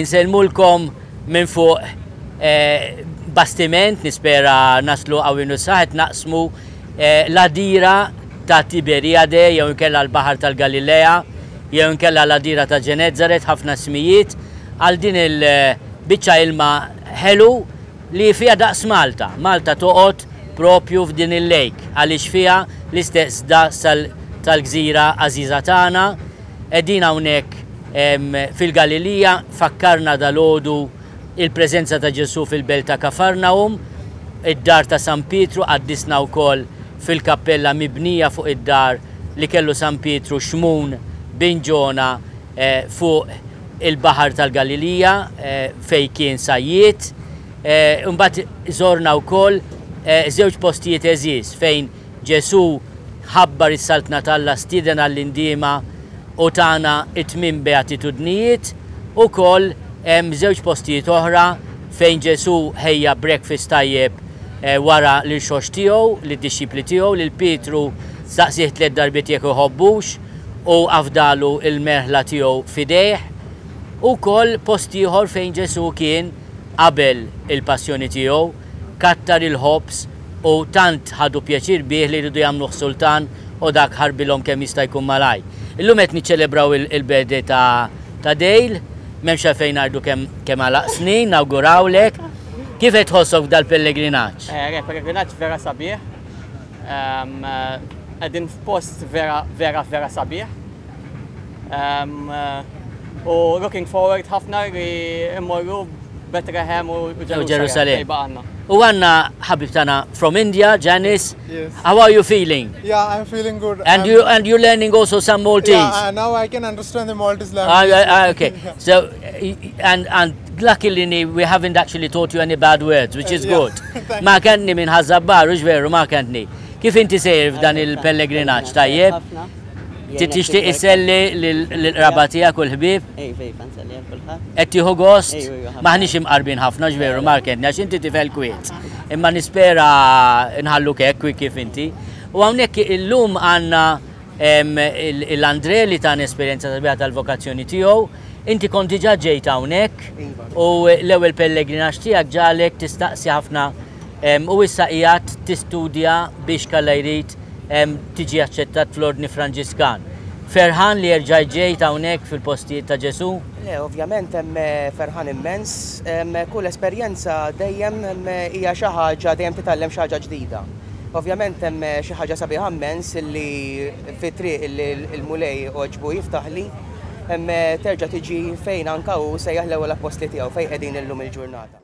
Nselmulkom minn fuq bastiment nispera naslu għawinu saħet naqsmu l-adira ta' Tiberiade jew inkella l-Baħar tal-Galilea jew inkella l-adira ta' Ġenezzaret ħafna smijiet għal din il-biċċa ilma ħelu li fija daqs Malta. Malta toqgħod propju f'din il-lejk għaliex fija l-istess daqs tal-gżira għażiża tagħna qegħdin hawnhekk fil-Galilija fakkarna dal-għodu il-preżenza ta' Ġesu fil-belt ta' Kafarnaum, id-dar ta' San Pietru għaddisna wkoll fil-kappella mibnija fuq id-dar li kellu San Pietru xmun binġona fuq il-Baħar tal-Galilija fej kien sajjiet. Imbagħad żorna wkoll żewġ postijiet eżis fejn Ġesu ħabbar is-saltna Alla stieden għall-indiema u tagħna it-tmiem beatitudnijiet ukoll hemm żewġ postijiet oħra fejn Ġesu ħejja breakfast tajjeb wara lil xox tiegħu, lid-dixxipli tiegħu, lil Pietru staqsih 3 darbiet jekk iħobbux u afdalu il-merħla tiegħu fidejh. Ukoll post ieħor fejn Ġesu kien qabel il-passjoni tiegħu, kattar il-ħobs u tant ħadu pjaċir bih li jridu jagħmluh sultan u dak ħarbilhom kemm jista' jkun malaj. Illum qed niċċelebraw il-birthday ta' Dale, m'hemmx għalfejn ngħidu kemm għalaq snin, nawgurawlek. Kif qed tħossok f'dal-pellegrinaġġ? Pellegrinaġġ vera sabiħ. Qegħdin f'post vera sabiħ. U looking forward ħafna li immorru Bethlehem u Jerusalem. U għanna ħabib tana from India, Janice. Yes. How are you feeling? Yeah, I'm feeling good. And you're learning also some Maltese. Yeah, now I can understand the Maltese language. Okay. So and luckily we haven't actually taught you any bad words, which is good. Ma kentni minn ħażabbar, veru ma kentni. Kif inti sejr f'dan il-pellegrinaġġ tajjeb? Tixtieq iselli l-raba tiegħek u l-ħbieb? nselli għal kulħadd. Qed tieħu gost? Maħniex imqarbin ħafna ġveru Markentni għax inti tifel kwiet. Imma nispera nħalluk hekk kif inti. U hawnhekk illum għandna l-Andre li ta' esperjenza sabiħa tal-vokazzjoni tiegħu. Inti kont diġà ġejt hawnhekk u l-ewwel pellegrinaġġ tiegħek ġalek tistaqsi ħafna u issa qiegħed tistudja biex kalla jrid tiġi aċċettat fl-Ordni Franġiskan. Ferħan li jerġa' ġejt hawnhekk fil-postijiet ta' Ġesu? Le, ovvjament hemm ferħan immens, kull esperjenza dejjem hija xi ħaġa dejjem titgħallem xi ħaġa ġdida. Ovvjament hemm xi ħaġa sabiħa immens li fit-triq il-mulej oġbu jiftaħli terġa' tiġi fejn anke hu sejjaħ l-ewwel apostli tiegħu fejn qegħdin illum il-ġurnata.